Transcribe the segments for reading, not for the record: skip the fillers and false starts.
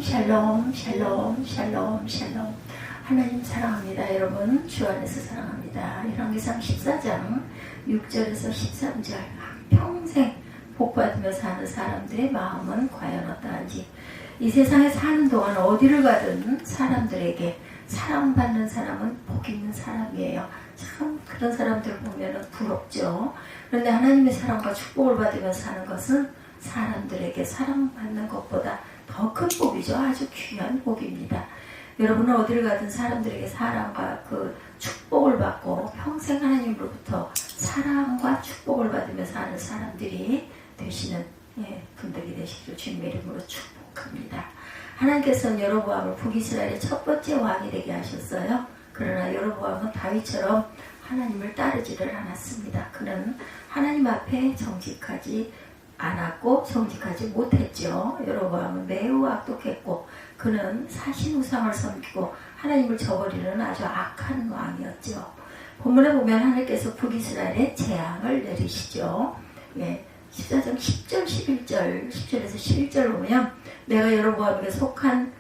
샬롬 샬롬 샬롬 샬롬. 하나님 사랑합니다. 여러분 주 안에서 사랑합니다. 열왕기상 14장 6절에서 13절. 평생 복받으며 사는 사람들의 마음은 과연 어떠한지. 이 세상에 사는 동안 어디를 가든 사람들에게 사랑받는 사람은 복 있는 사람이에요. 참 그런 사람들 보면 부럽죠. 그런데 하나님의 사랑과 축복을 받으며 사는 것은 사람들에게 사랑받는 것보다 더 큰 복이죠. 아주 귀한 복입니다. 여러분은 어디를 가든 사람들에게 사랑과 그 축복을 받고 평생 하나님으로부터 사랑과 축복을 받으며 사는 사람들이 되시는 분들이 되시기를 주님의 이름으로 축복합니다. 하나님께서는 여로보암을 북이스라엘의 첫 번째 왕이 되게 하셨어요. 그러나 여로보암은 다윗처럼 하나님을 따르지를 않았습니다. 그는 하나님 앞에 정직하지 않았고 정직하지 못했죠. 여로보암은 매우 악독했고 그는 사신우상을 섬기고 하나님을 저버리는 아주 악한 왕이었죠. 본문에 보면 하나님께서 북이스라엘에 재앙을 내리시죠. 14장 10절 11절 10절에서 11절 보면 내가 여로보암에게 속한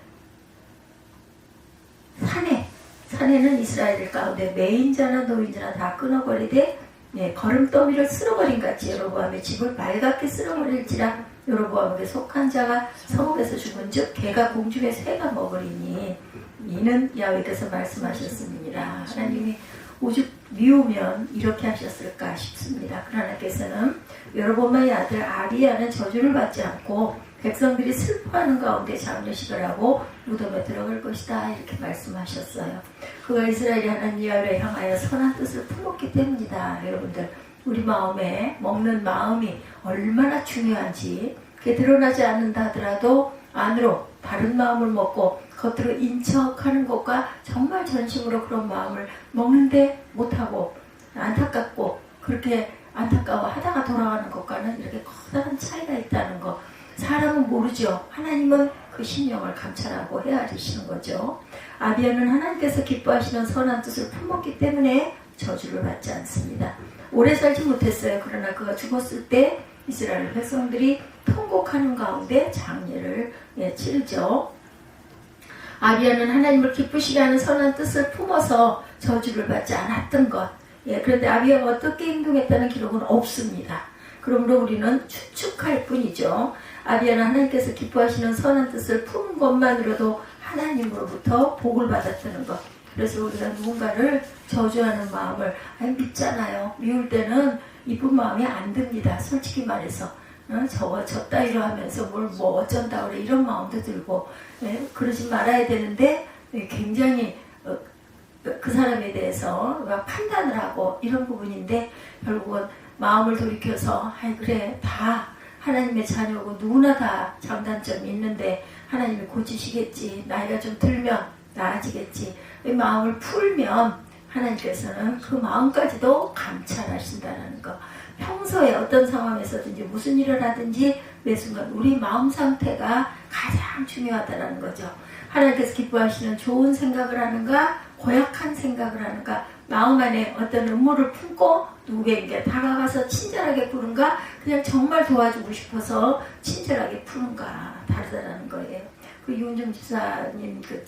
산에는 이스라엘 가운데 매인자나 노인자나 다 끊어버리되 거름더미를 쓸어버린 같이 여로보암의 집을 말갛게 쓸어버릴지라. 여로보암에게 속한 자가 성읍에서 죽은즉 개가 공중에 새가 먹으리니 이는 야훼께서 말씀하셨습니다. 하나님이 오죽 미우면 이렇게 하셨을까 싶습니다. 하나님께서는 여로보암의 아들 아비야는 저주를 받지 않고 백성들이 슬퍼하는 가운데 장례식을 하고 무덤에 들어갈 것이다 이렇게 말씀하셨어요. 그가 이스라엘이 하나님 야훼를 향하여 선한 뜻을 품었기 때문이다. 여러분들 우리 마음에 먹는 마음이 얼마나 중요한지 그게 드러나지 않는다 하더라도 안으로 다른 마음을 먹고 겉으로 인척하는 것과 정말 전심으로 그런 마음을 먹는데 못하고 안타깝고 그렇게 안타까워하다가 돌아가는 것과는 이렇게 커다란 차이가 있다는 것. 사람은 모르죠. 하나님은 그 심령을 감찰하고 헤아리시는 거죠. 아비야는 하나님께서 기뻐하시는 선한 뜻을 품었기 때문에 저주를 받지 않습니다. 오래 살지 못했어요. 그러나 그가 죽었을 때 이스라엘 백성들이 통곡하는 가운데 장례를 치르죠. 아비야는 하나님을 기쁘시게 하는 선한 뜻을 품어서 저주를 받지 않았던 것. 그런데 아비야가 어떻게 행동했다는 기록은 없습니다. 그러므로 우리는 추측할 뿐이죠. 아비야는 하나님께서 기뻐하시는 선한 뜻을 품은 것만으로도 하나님으로부터 복을 받았다는 것. 그래서 우리가 누군가를 저주하는 마음을 믿잖아요. 미울 때는 이쁜 마음이 안 듭니다. 솔직히 말해서 저 따위로 하면서 뭐 어쩐다 그래 이런 마음도 들고 그러지 말아야 되는데 굉장히 그 사람에 대해서 판단을 하고 이런 부분인데 결국은 마음을 돌이켜서 그래 다 하나님의 자녀고 누구나 다 장단점이 있는데 하나님이 고치시겠지. 나이가 좀 들면 나아지겠지. 마음을 풀면 하나님께서는 그 마음까지도 감찰하신다는 거. 평소에 어떤 상황에서든지 무슨 일을 하든지 매 순간 우리 마음 상태가 가장 중요하다는 거죠. 하나님께서 기뻐하시는 좋은 생각을 하는가 고약한 생각을 하는가 마음 안에 어떤 음모를 품고 누구에게 다가가서 친절하게 푸는가 그냥 정말 도와주고 싶어서 친절하게 푸는가 다르다는 거예요. 그 윤정 집사님 그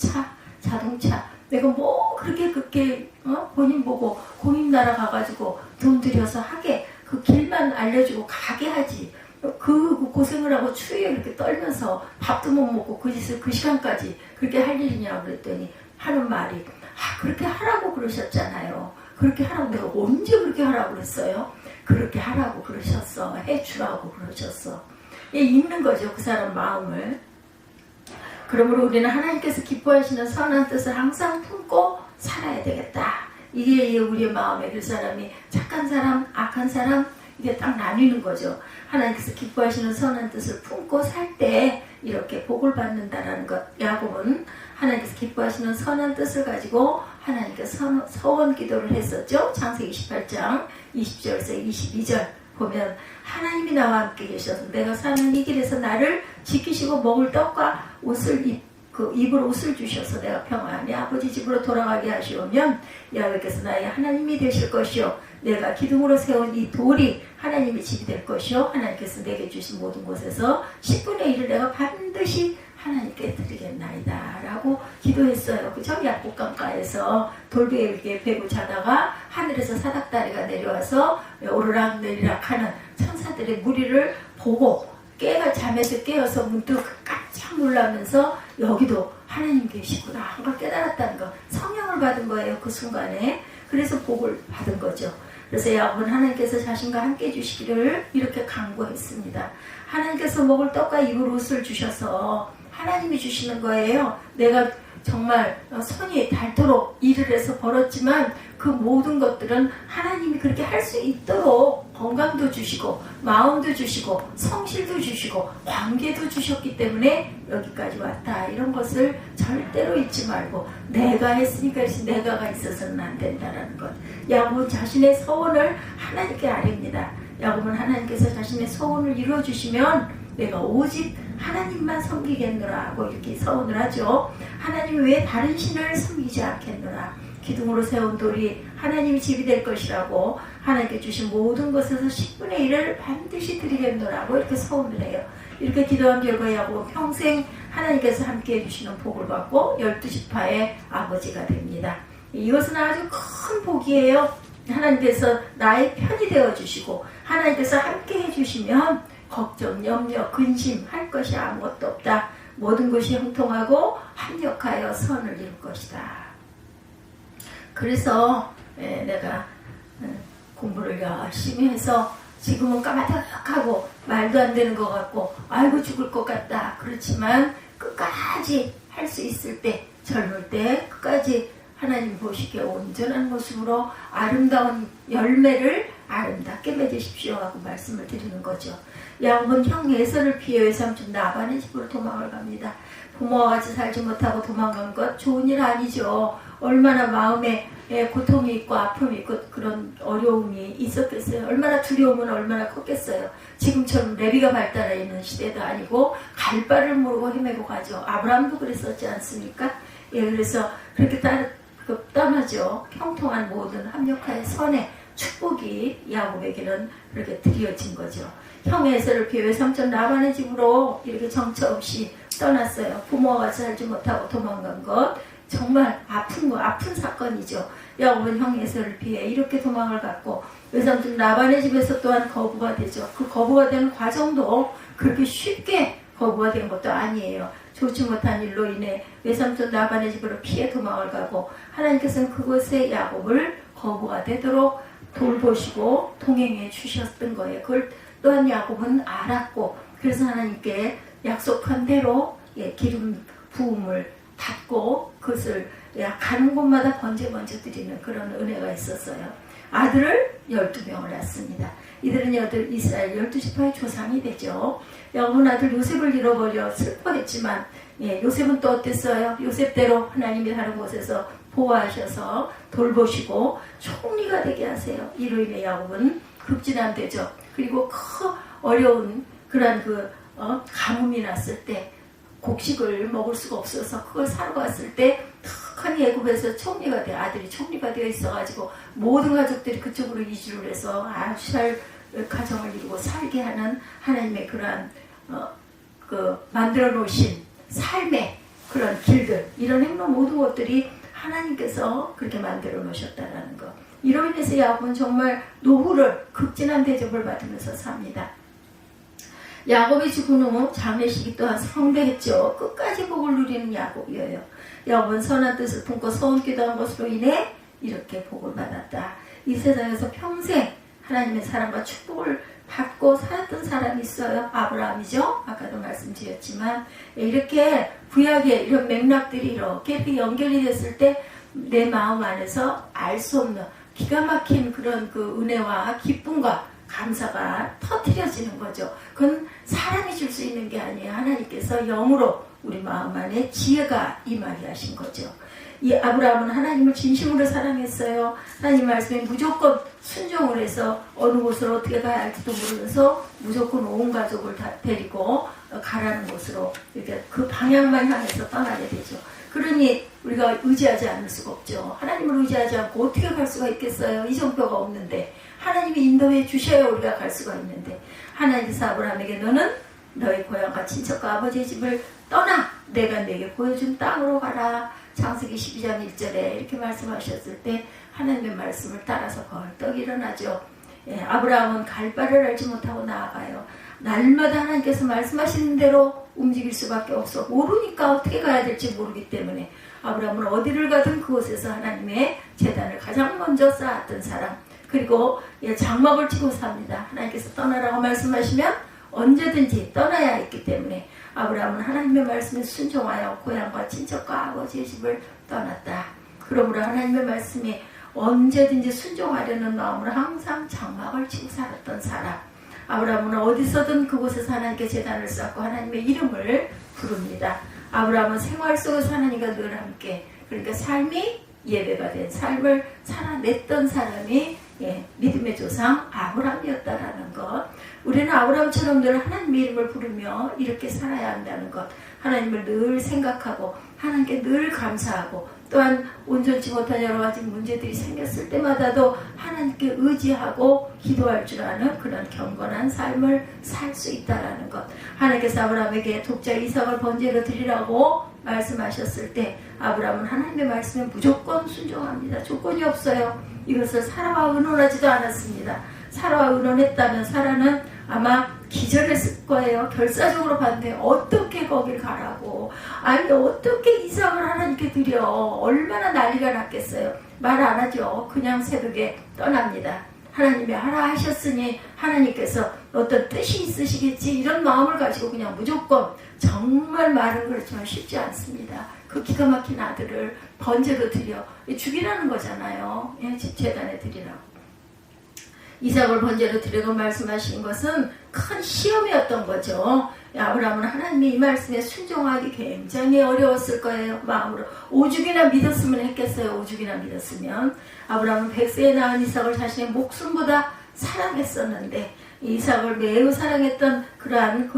자동차 내가 뭐 그렇게 본인 보고 공인 나라 가가지고 돈 들여서 하게 그 길만 알려주고 가게 하지 그 고생을 하고 추위에 이렇게 떨면서 밥도 못 먹고 그 짓을 그 시간까지 그렇게 할 일이냐고 그랬더니 하는 말이 그렇게 하라고 그러셨잖아요. 그렇게 하라고 내가 언제 그렇게 하라고 그랬어요? 그렇게 하라고 그러셨어. 해주라고 그러셨어. 읽는 거죠. 그 사람 마음을. 그러므로 우리는 하나님께서 기뻐하시는 선한 뜻을 항상 품고 살아야 되겠다. 이게 우리의 마음에 그 사람이 착한 사람, 악한 사람 이게 딱 나뉘는 거죠. 하나님께서 기뻐하시는 선한 뜻을 품고 살 때 이렇게 복을 받는다라는 것. 야곱은 하나님께서 기뻐하시는 선한 뜻을 가지고 하나님께 서원 기도를 했었죠. 창세기 28장 20절에서 22절 보면 하나님이 나와 함께 계셔서 내가 사는 이 길에서 나를 지키시고 먹을 떡과 옷을 그 입으로 웃을 주셔서 내가 평안히 아버지 집으로 돌아가게 하시오면 여호와께서 나의 하나님이 되실 것이요 내가 기둥으로 세운 이 돌이 하나님의 집이 될 것이요 하나님께서 내게 주신 모든 곳에서 10분의 1을 내가 반드시 하나님께 드리겠나이다 라고 기도했어요. 그죠? 약국강가에서 돌베개 베고 자다가 하늘에서 사닥다리가 내려와서 오르락 내리락 하는 천사들의 무리를 보고 잠에서 깨어서 문득 깜짝 놀라면서 여기도 하나님 계시구나 한 걸 깨달았다는 거, 성령을 받은 거예요. 그 순간에. 그래서 복을 받은 거죠. 그래서 야곱은 하나님께서 자신과 함께 해주시기를 이렇게 간구했습니다. 하나님께서 먹을 떡과 입을 옷을 주셔서 하나님이 주시는 거예요. 내가 정말 손이 닳도록 일을 해서 벌었지만 그 모든 것들은 하나님이 그렇게 할 수 있도록 건강도 주시고 마음도 주시고 성실도 주시고 관계도 주셨기 때문에 여기까지 왔다. 이런 것을 절대로 잊지 말고 내가 했으니까 내가가 있어서는 안 된다는 것. 야곱은 자신의 소원을 하나님께 아립니다. 야곱은 하나님께서 자신의 소원을 이루어주시면 내가 오직 하나님만 섬기겠노라 하고 이렇게 서원을 하죠. 하나님이 왜 다른 신을 섬기지 않겠노라. 기둥으로 세운 돌이 하나님이 집이 될 것이라고 하나님께 주신 모든 것에서 10분의 1을 반드시 드리겠노라고 이렇게 서원을 해요. 이렇게 기도한 결과 야곱은 평생 하나님께서 함께 해주시는 복을 받고 12지파의 아버지가 됩니다. 이것은 아주 큰 복이에요. 하나님께서 나의 편이 되어주시고 하나님께서 함께 해주시면 걱정, 염려, 근심 할 것이 아무것도 없다. 모든 것이 형통하고 합력하여 선을 이룰 것이다. 그래서 내가 공부를 열심히 해서 지금은 까마득하고 말도 안 되는 것 같고 아이고 죽을 것 같다. 그렇지만 끝까지 할 수 있을 때, 젊을 때 끝까지 하나님 보시기에 온전한 모습으로 아름다운 열매를 아름답게 맺으십시오 하고 말씀을 드리는 거죠. 야곱은 형 에서를 피해 외삼촌 라반의 집으로 도망을 갑니다. 부모와 같이 살지 못하고 도망간 것 좋은 일 아니죠. 얼마나 마음에 고통이 있고 아픔이 있고 그런 어려움이 있었겠어요. 얼마나 두려움은 얼마나 컸겠어요. 지금처럼 레비가 발달해 있는 시대도 아니고 갈 바를 모르고 헤매고 가죠. 아브라함도 그랬었지 않습니까? 그래서 그렇게 떠나죠. 형통한 모든 합력하의 선의 축복이 야곱에게는 그렇게 드려진 거죠. 형 에서를 피해 외삼촌 라반의 집으로 이렇게 정처 없이 떠났어요. 부모와 같이 살지 못하고 도망간 것 정말 아픈 사건이죠. 야곱은 형 에서를 피해 이렇게 도망을 갔고 외삼촌 라반의 집에서 또한 거부가 되죠. 그 거부가 되는 과정도 그렇게 쉽게 거부가 된 것도 아니에요. 좋지 못한 일로 인해 외삼촌 라반의 집으로 피해 도망을 가고 하나님께서는 그곳에 야곱을 거부가 되도록 돌보시고 동행해 주셨던 거예요. 그걸 또한 야곱은 알았고 그래서 하나님께 약속한 대로 기름 부음을 받고 그것을 가는 곳마다 번제 드리는 그런 은혜가 있었어요. 아들을 12명을 낳습니다. 이들은 이스라엘 12지파의 조상이 되죠. 야곱은 아들 요셉을 잃어버려 슬퍼했지만 요셉은 또 어땠어요? 요셉대로 하나님이 다른 곳에서 보호하셔서 돌보시고 총리가 되게 하세요. 이로 인해 야곱은 급진함되죠. 그리고 어려운 그런 가뭄이 났을 때 곡식을 먹을 수가 없어서 그걸 사러 갔을 때 탁하니 애굽에서 아들이 총리가 되어 있어가지고 모든 가족들이 그쪽으로 이주를 해서 아주 잘 가정을 이루고 살게 하는 하나님의 그러한 만들어 놓으신 삶의 그런 길들, 이런 행로 모든 것들이 하나님께서 그렇게 만들어 놓으셨다는 것. 이로 인해서 야곱은 정말 노후를 극진한 대접을 받으면서 삽니다. 야곱이 죽은 후 장례식이 또한 성대했죠. 끝까지 복을 누리는 야곱이에요. 야곱은 선한 뜻을 품고 소원 기도한 것으로 인해 이렇게 복을 받았다. 이 세상에서 평생 하나님의 사랑과 축복을 받고 살았던 사람이 있어요. 아브라함이죠. 아까도 말씀드렸지만 이렇게 구약의 이런 맥락들이 이렇게 연결이 됐을 때 내 마음 안에서 알 수 없는 기가 막힌 그런 그 은혜와 기쁨과 감사가 터뜨려지는 거죠. 그건 사람이 줄 수 있는 게 아니에요. 하나님께서 영으로 우리 마음 안에 지혜가 임하게 하신 거죠. 이 아브라함은 하나님을 진심으로 사랑했어요. 하나님 말씀에 무조건 순종을 해서 어느 곳으로 어떻게 가야 할지도 모르면서 무조건 온 가족을 다 데리고 가라는 곳으로 이렇게 그 방향만 향해서 떠나게 되죠. 그러니 우리가 의지하지 않을 수가 없죠. 하나님을 의지하지 않고 어떻게 갈 수가 있겠어요? 이정표가 없는데 하나님이 인도해 주셔야 우리가 갈 수가 있는데 하나님께서 아브라함에게 너는 너희 고향과 친척과 아버지의 집을 떠나 내가 내게 보여준 땅으로 가라. 창세기 12장 1절에 이렇게 말씀하셨을 때 하나님의 말씀을 따라서 벌떡 일어나죠. 예, 아브라함은 갈 바를 알지 못하고 나아가요. 날마다 하나님께서 말씀하시는 대로 움직일 수밖에 없어. 모르니까 어떻게 가야 될지 모르기 때문에 아브라함은 어디를 가든 그곳에서 하나님의 제단을 가장 먼저 쌓았던 사람. 그리고 장막을 치고 삽니다. 하나님께서 떠나라고 말씀하시면 언제든지 떠나야 했기 때문에 아브라함은 하나님의 말씀에 순종하여 고향과 친척과 아버지의 집을 떠났다. 그러므로 하나님의 말씀에 언제든지 순종하려는 마음으로 항상 장막을 치고 살았던 사람. 아브라함은 어디서든 그곳에서 하나님께 제단을 쌓고 하나님의 이름을 부릅니다. 아브라함은 생활 속에서 하나님과 늘 함께, 그러니까 삶이 예배가 된 삶을 살아냈던 사람이 믿음의 조상 아브라함이었다라는 것. 우리는 아브라함처럼 늘 하나님의 이름을 부르며 이렇게 살아야 한다는 것. 하나님을 늘 생각하고 하나님께 늘 감사하고 또한 온전치 못한 여러 가지 문제들이 생겼을 때마다도 하나님께 의지하고 기도할 줄 아는 그런 경건한 삶을 살 수 있다라는 것. 하나님께서 아브라함에게 독자 이삭을 번제로 드리라고 말씀하셨을 때 아브라함은 하나님의 말씀에 무조건 순종합니다. 조건이 없어요. 이것을 사라와 의논하지도 않았습니다. 사라와 의논했다면 사라는 아마 기절했을 거예요. 결사적으로 봤는데 어떻게 거길 가라고, 아니 어떻게 이삭을 하나님께 드려, 얼마나 난리가 났겠어요. 말 안 하죠. 그냥 새벽에 떠납니다. 하나님이 하라 하셨으니 하나님께서 어떤 뜻이 있으시겠지, 이런 마음을 가지고 그냥 무조건, 정말 말은 그렇지만 쉽지 않습니다. 그 기가 막힌 아들을 번제로 드려 죽이라는 거잖아요. 제단에 드리라고. 이삭을 번제로 드리고 말씀하신 것은 큰 시험이었던 거죠. 아브라함은 하나님의 이 말씀에 순종하기 굉장히 어려웠을 거예요. 마음으로 오죽이나 믿었으면 했겠어요. 오죽이나 믿었으면. 아브라함은 100세에 낳은 이삭을 자신의 목숨보다 사랑했었는데 이삭을 매우 사랑했던 그러한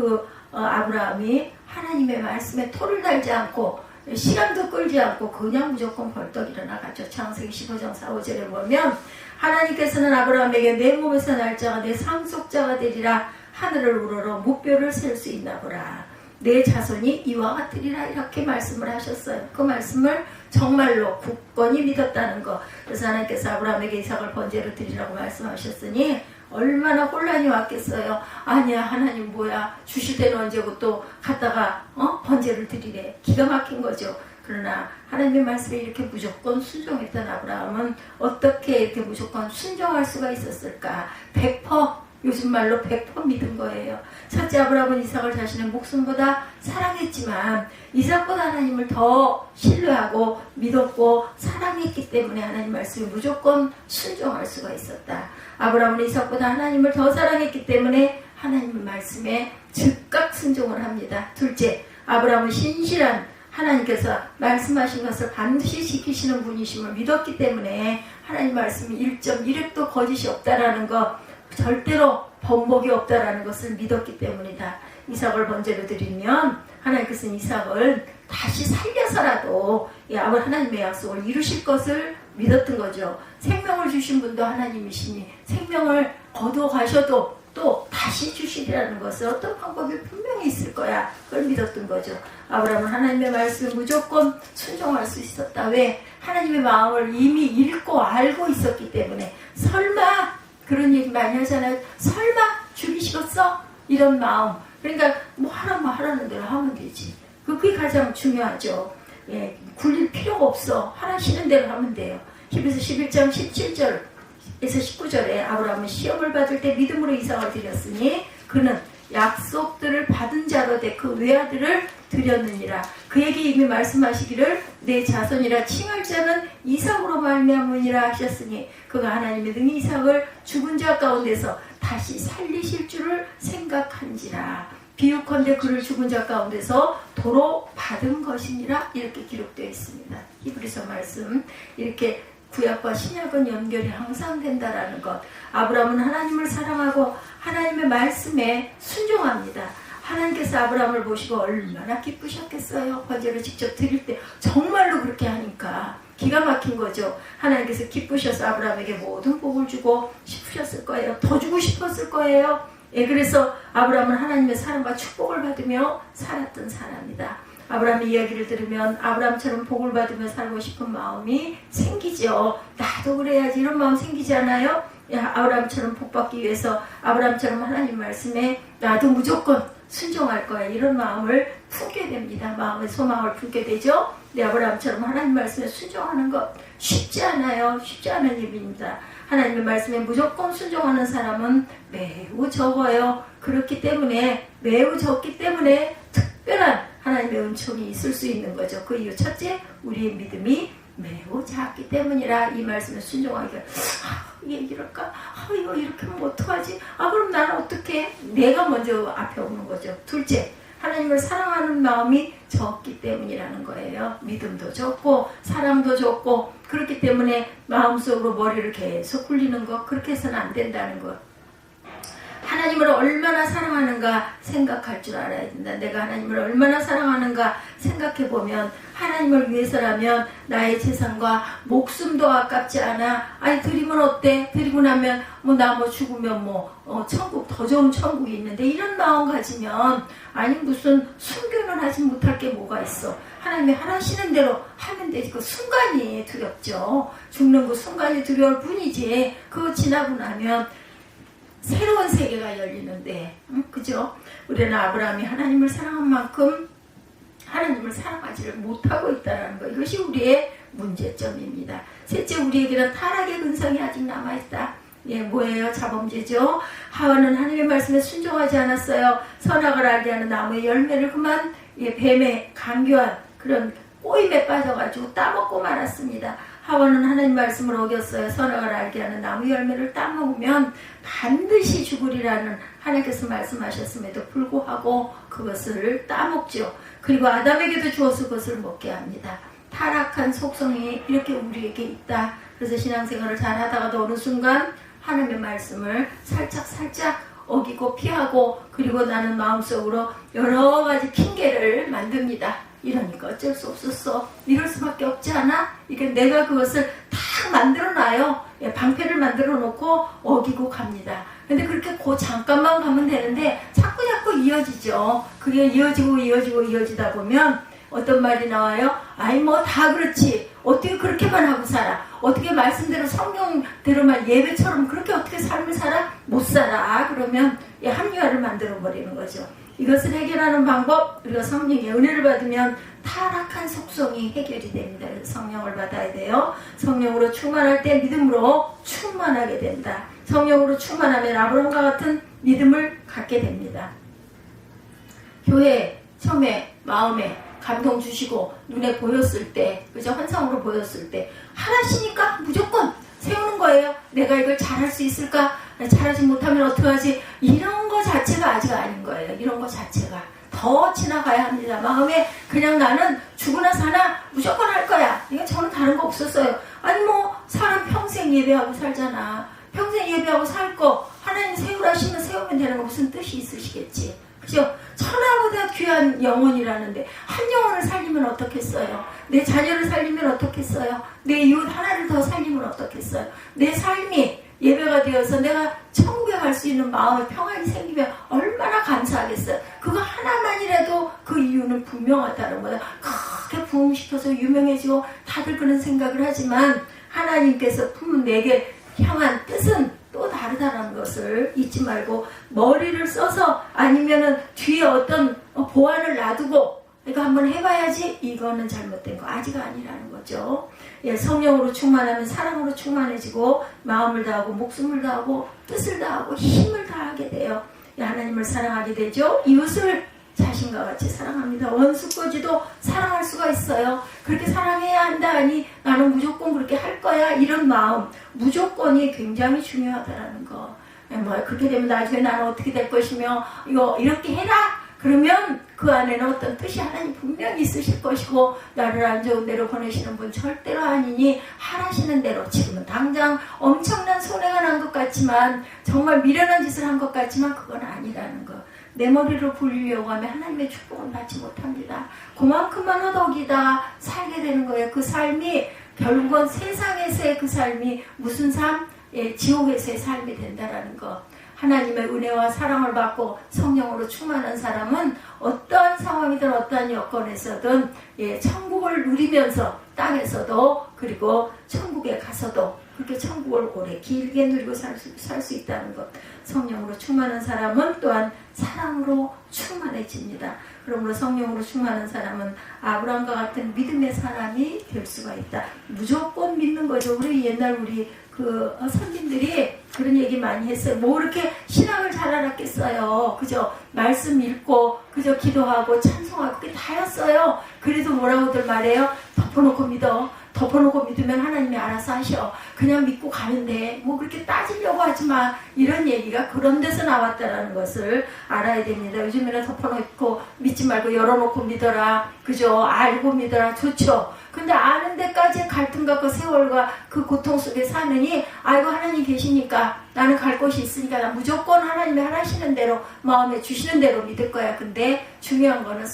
아브라함이 하나님의 말씀에 토를 달지 않고 시간도 끌지 않고 그냥 무조건 벌떡 일어나가죠. 창세기 15장 4, 5절에 보면 하나님께서는 아브라함에게 내 몸에서 날 자가 내 상속자가 되리라. 하늘을 우러러 무뼈를 셀 수 있나 보라. 내 자손이 이와 같으리라. 이렇게 말씀을 하셨어요. 그 말씀을 정말로 굳건히 믿었다는 것. 그래서 하나님께서 아브라함에게 이삭을 번제로 드리라고 말씀하셨으니 얼마나 혼란이 왔겠어요. 아니야, 하나님 뭐야, 주실 때는 언제고 또 갔다가 번제를 드리래. 기가 막힌 거죠. 그러나 하나님의 말씀에 이렇게 무조건 순종했던 아브라함은 어떻게 이렇게 무조건 순종할 수가 있었을까? 100%, 요즘 말로 100% 믿은 거예요. 첫째, 아브라함은 이삭을 자신의 목숨보다 사랑했지만 이삭보다 하나님을 더 신뢰하고 믿었고 사랑했기 때문에 하나님 말씀에 무조건 순종할 수가 있었다. 아브라함은 이삭보다 하나님을 더 사랑했기 때문에 하나님의 말씀에 즉각 순종을 합니다. 둘째, 아브라함은 신실한, 하나님께서 말씀하신 것을 반드시 지키시는 분이심을 믿었기 때문에 하나님 말씀이 1.1획도 거짓이 없다라는 것, 절대로 번복이 없다라는 것을 믿었기 때문이다. 이삭을 번제로 드리면 하나님께서는 이삭을 다시 살려서라도 하나님의 약속을 이루실 것을 믿었던 거죠. 생명을 주신 분도 하나님이시니 생명을 거두어 가셔도 또 다시 주시리라는 것을 어떤 방법이 분명히 있을 거야. 그걸 믿었던 거죠. 아브라함은 하나님의 말씀을 무조건 순종할 수 있었다. 왜? 하나님의 마음을 이미 읽고 알고 있었기 때문에. 설마, 그런 얘기 많이 하잖아요. 설마 죽이시겠어? 이런 마음. 그러니까 뭐 하라는 대로 하면 되지. 그게 가장 중요하죠. 굴릴 필요가 없어. 하라시는 대로 하면 돼요. 히브리서 11장 17절 에서 19절에 아브라함은 시험을 받을 때 믿음으로 이삭을 드렸으니 그는 약속들을 받은 자로 돼 그 외아들을 드렸느니라. 그에게 이미 말씀하시기를 내 자손이라 칭할 자는 이삭으로 말미암으니라 하셨으니 그가 하나님의 능히 이삭을 죽은 자 가운데서 다시 살리실 줄을 생각한지라. 비유컨대 그를 죽은 자 가운데서 도로 받은 것이니라 이렇게 기록되어 있습니다. 히브리서 말씀 이렇게 구약과 신약은 연결이 항상 된다라는 것. 아브라함은 하나님을 사랑하고 하나님의 말씀에 순종합니다. 하나님께서 아브라함을 보시고 얼마나 기쁘셨겠어요. 번제를 직접 드릴 때 정말로 그렇게 하니까 기가 막힌 거죠. 하나님께서 기쁘셔서 아브라함에게 모든 복을 주고 싶으셨을 거예요. 더 주고 싶었을 거예요. 예, 그래서 아브라함은 하나님의 사랑과 축복을 받으며 살았던 사람이다. 아브라함의 이야기를 들으면 아브라함처럼 복을 받으며 살고 싶은 마음이 생기죠. 나도 그래야지 이런 마음 생기지 않아요? 아브라함처럼 복받기 위해서 아브라함처럼 하나님 말씀에 나도 무조건 순종할 거야 이런 마음을 품게 됩니다. 마음의 소망을 품게 되죠. 아브라함처럼 하나님 말씀에 순종하는 것 쉽지 않아요. 쉽지 않은 일입니다. 하나님의 말씀에 무조건 순종하는 사람은 매우 적어요. 그렇기 때문에 매우 적기 때문에 특별한 하나님의 은총이 있을 수 있는 거죠. 그 이유 첫째, 우리의 믿음이 매우 작기 때문이라 이 말씀에 순종하기가 얘 이럴까? 이거 이렇게 하면 어떡하지? 그럼 나는 어떻게? 내가 먼저 앞에 오는 거죠. 둘째, 하나님을 사랑하는 마음이 적기 때문이라는 거예요. 믿음도 적고 사랑도 적고 그렇기 때문에 마음속으로 머리를 계속 굴리는 것 그렇게 해서는 안 된다는 것. 하나님을 얼마나 사랑하는가 생각할 줄 알아야 된다. 내가 하나님을 얼마나 사랑하는가 생각해보면 하나님을 위해서라면 나의 재산과 목숨도 아깝지 않아. 아니 드리면 어때? 드리고 나면 나 죽으면 천국 더 좋은 천국이 있는데 이런 마음 가지면 아니 무슨 순교는 하지 못할 게 뭐가 있어. 하나님이 하시는 대로 하면 되지. 그 순간이 두렵죠. 죽는 그 순간이 두려울 뿐이지 그거 지나고 나면 새로운 세계가 열리는데 그죠? 우리는 아브라함이 하나님을 사랑한 만큼 하나님을 사랑하지를 못하고 있다는 것. 이것이 우리의 문제점입니다. 셋째, 우리에게는 타락의 근성이 아직 남아있다. 뭐예요? 자범죄죠. 하와는 하나님의 말씀에 순종하지 않았어요. 선악을 알게 하는 나무의 열매를 그만 뱀의 강교한 그런 꼬임에 빠져가지고 따먹고 말았습니다. 하와는 하나님 말씀을 어겼어요. 선악을 알게 하는 나무 열매를 따먹으면 반드시 죽으리라는 하나님께서 말씀하셨음에도 불구하고 그것을 따먹죠. 그리고 아담에게도 주어서 그것을 먹게 합니다. 타락한 속성이 이렇게 우리에게 있다. 그래서 신앙생활을 잘 하다가도 어느 순간 하나님의 말씀을 살짝 어기고 피하고 그리고 나는 마음속으로 여러 가지 핑계를 만듭니다. 이러니까 어쩔 수 없었어. 이럴 수밖에 없지 않아? 이게 내가 그것을 다 만들어놔요. 방패를 만들어 놓고 어기고 갑니다. 근데 그렇게 잠깐만 가면 되는데 자꾸 이어지죠. 그게 이어지다 보면 어떤 말이 나와요? 아니 다 그렇지. 어떻게 그렇게만 하고 살아? 어떻게 말씀대로 성경대로만 예배처럼 그렇게 어떻게 삶을 살아? 못 살아. 그러면 합리화를 만들어 버리는 거죠. 이것을 해결하는 방법, 우리가 성령의 은혜를 받으면 타락한 속성이 해결이 됩니다. 그래서 성령을 받아야 돼요. 성령으로 충만할 때 믿음으로 충만하게 된다. 성령으로 충만하면 아브라함과 같은 믿음을 갖게 됩니다. 교회 처음에 마음에 감동 주시고 눈에 보였을 때, 그죠? 환상으로 보였을 때 하나시니까 무조건 세우는 거예요. 내가 이걸 잘할 수 있을까? 잘하지 못하면 어떡하지? 이런 거 자체가 아직 아닌 거예요. 이런 거 자체가 더 지나가야 합니다. 마음에 그냥 나는 죽으나 사나 무조건 할 거야. 이건 저는 다른 거 없었어요. 아니 사람 평생 예배하고 살잖아. 평생 예배하고 살 거 하나님 세우라시면 세우면 되는 거 무슨 뜻이 있으시겠지. 그죠? 천하보다 귀한 영혼이라는데 한 영혼을 살리면 어떻겠어요? 내 자녀를 살리면 어떻겠어요? 내 이웃 하나를 더 살리면 어떻겠어요? 내 삶이 예배가 되어서 내가 천국에 갈 수 있는 마음의 평안이 생기면 얼마나 감사하겠어요. 그거 하나만이라도 그 이유는 분명하다는 거다. 크게 부흥시켜서 유명해지고 다들 그런 생각을 하지만 하나님께서 품은 내게 향한 뜻은 또 다르다는 것을 잊지 말고 머리를 써서 아니면은 뒤에 어떤 보안을 놔두고 이거 한번 해봐야지 이거는 잘못된 거 아직 아니라는 거죠. 성령으로 충만하면 사랑으로 충만해지고 마음을 다하고 목숨을 다하고 뜻을 다하고 힘을 다하게 돼요. 하나님을 사랑하게 되죠. 이웃을 자신과 같이 사랑합니다. 원수까지도 사랑할 수가 있어요. 그렇게 사랑해야 한다 하니 나는 무조건 그렇게 할 거야 이런 마음 무조건이 굉장히 중요하다는 거. 그렇게 되면 나중에 나는 어떻게 될 것이며 이거 이렇게 해라 그러면 그 안에는 어떤 뜻이 하나님 분명히 있으실 것이고 나를 안 좋은 데로 보내시는 분 절대로 아니니 하라시는 대로 지금은 당장 엄청난 손해가 난 것 같지만 정말 미련한 짓을 한 것 같지만 그건 아니라는 거. 내 머리로 굴리려고 하면 하나님의 축복을 받지 못합니다. 그만큼만 허덕이다 살게 되는 거예요. 그 삶이 결국은 세상에서의 그 삶이 무슨 삶? 지옥에서의 삶이 된다라는 거. 하나님의 은혜와 사랑을 받고 성령으로 충만한 사람은 어떠한 상황이든 어떠한 여건에서든 천국을 누리면서 땅에서도 그리고 천국에 가서도 그렇게 천국을 오래 길게 누리고 살 수 있다는 것. 성령으로 충만한 사람은 또한 사랑으로 충만해집니다. 그러므로 성령으로 충만한 사람은 아브라함과 같은 믿음의 사람이 될 수가 있다. 무조건 믿는 거죠. 우리 옛날 우리 그 선진들이 그런 얘기 많이 했어요. 뭐 이렇게 신앙을 잘 알았겠어요. 그저 말씀 읽고 그저 기도하고 찬송하고 그게 다였어요. 그래도 뭐라고들 말해요? 덮어놓고 믿어. 덮어놓고 믿으면 하나님이 알아서 하셔. 그냥 믿고 가는데 뭐 그렇게 따지려고 하지마. 이런 얘기가 그런 데서 나왔다는 것을 알아야 됩니다. 요즘에는 덮어놓고 믿지 말고 열어놓고 믿어라. 그죠? 알고 믿어라. 좋죠. 근데 아는 데까지 갈등과 그 세월과 그 고통 속에 사느니 아이고 하나님 계시니까 나는 갈 곳이 있으니까 나 무조건 하나님이 하시는 대로 마음에 주시는 대로 믿을 거야. 근데 중요한 거는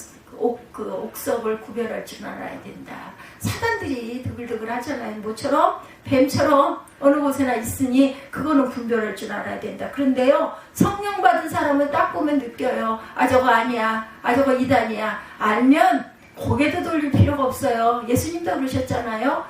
그 옥석을 구별할 줄 알아야 된다. 사단들이 드글드글 하잖아요. 모처럼 뱀처럼 어느 곳에나 있으니 그거는 분별할 줄 알아야 된다. 그런데요, 성령 받은 사람은 딱 보면 느껴요. 아 저거 아니야. 아 저거 이단이야. 알면 고개도 돌릴 필요가 없어요. 예수님도 그러셨잖아요.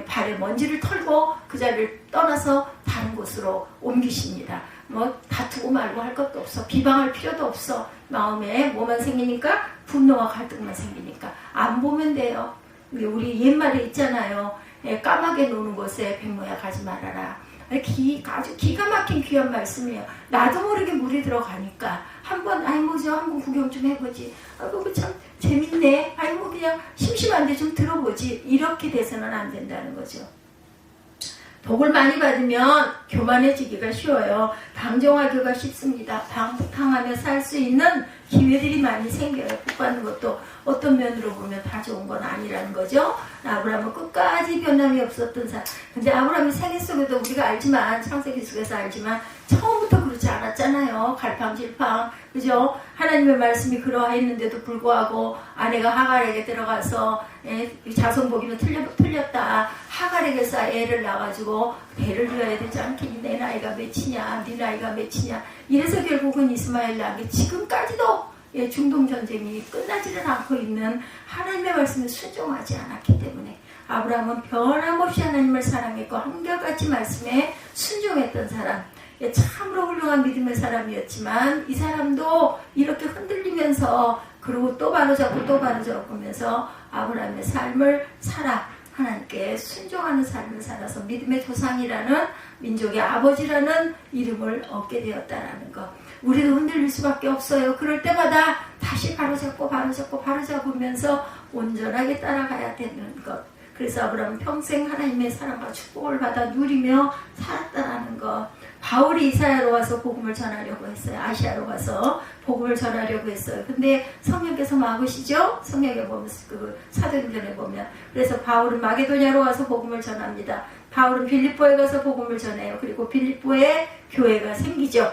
발에 먼지를 털고 그 자리를 떠나서 다른 곳으로 옮기십니다. 뭐 다투고 말고 할 것도 없어. 비방할 필요도 없어. 마음에 뭐만 생기니까 분노와 갈등만 생기니까 안 보면 돼요. 우리 옛말에 있잖아요. 까마귀 노는 곳에 백모야 가지 말아라. 아주 기가 막힌 귀한 말씀이에요. 나도 모르게 물이 들어가니까 한번 한번 구경 좀 해보지. 아이고 참 재밌네. 아이고 그냥 심심한데 좀 들어보지. 이렇게 돼서는 안 된다는 거죠. 복을 많이 받으면 교만해지기가 쉬워요. 방종하기가 쉽습니다. 방탕하며 살 수 있는 기회들이 많이 생겨요. 복 받는 것도 어떤 면으로 보면 다 좋은 건 아니라는 거죠. 아브라함은 끝까지 변함이 없었던 사람. 근데 아브라함의 생애 속에도 우리가 알지만, 창세기 속에서 알지만 처음부터 그렇지 않았잖아요. 갈팡질팡. 그죠? 하나님의 말씀이 그러했는데도 불구하고 아내가 하갈에게 들어가서 자손 보기는 틀렸다. 하갈에게서 애를 낳아가지고 배를 들여야 되지 않겠니? 내 나이가 몇이냐? 네 나이가 몇이냐? 이래서 결국은 이스마엘 낳은 게 지금까지도 중동 전쟁이 끝나지는 않고 있는 하나님의 말씀에 순종하지 않았기 때문에 아브라함은 변함없이 하나님을 사랑했고 한결같이 말씀에 순종했던 사람. 참으로 훌륭한 믿음의 사람이었지만 이 사람도 이렇게 흔들리면서 그리고 또 바로잡고 또 바로잡으면서 아브라함의 삶을 살아 하나님께 순종하는 삶을 살아서 믿음의 조상이라는 민족의 아버지라는 이름을 얻게 되었다라는 것. 우리도 흔들릴 수밖에 없어요. 그럴 때마다 다시 바로잡으면서 온전하게 따라가야 되는 것. 그래서 아브라함은 평생 하나님의 사랑과 축복을 받아 누리며 살았다라는 것. 바울이 이사야로 와서 복음을 전하려고 했어요. 아시아로 가서 복음을 전하려고 했어요. 근데 성령께서 막으시죠? 성령에 보면 그 사도행전에 보면. 그래서 바울은 마게도냐로 와서 복음을 전합니다. 바울은 빌립보에 가서 복음을 전해요. 그리고 빌립보에 교회가 생기죠.